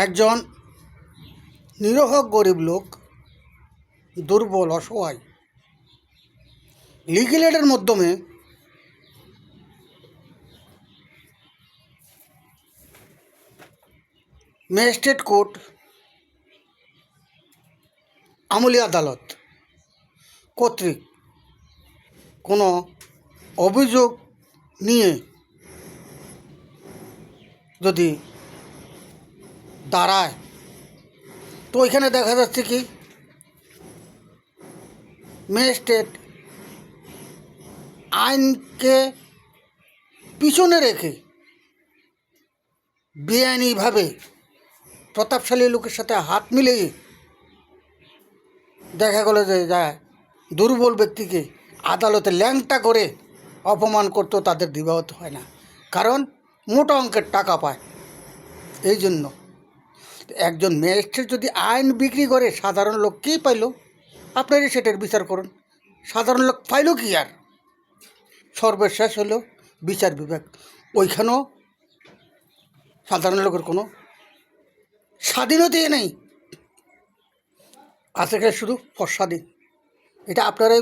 একজন নিরীহ গরিব লোক, দুর্বল অসহায়, লিগ্যাল এডের মাধ্যমে ম্যাজিস্ট্রেট কোর্ট, আমলি আদালত কর্তৃক কোনো অভিযোগ নিয়ে যদি দাঁড়ায়, তো এখানে দেখা যাচ্ছে কি ম্যাজিস্ট্রেট আইনকে পিছনে রেখে বেআইনিভাবে প্রতাপশালী লোকের সাথে হাত মিলিয়ে দেখা গেল যে যায় দুর্বল ব্যক্তিকে আদালতে ল্যাংটা করে অপমান করতেও তাদের দ্বিধাবোধ হয় না, কারণ মোটা অঙ্কের টাকা পায়। এই জন্য একজন ম্যাজিস্ট্রেট যদি আইন বিক্রি করে, সাধারণ লোক কী পাইল? আপনারই সেটার বিচার করুন। সাধারণ লোক পাইল কি? আর সর্বশেষ হলো বিচার বিভাগ। ওইখানেও সাধারণ লোকের কোনো স্বাধীনতাই নেই, আছে শুধু প্রসাদী। এটা আপনারাই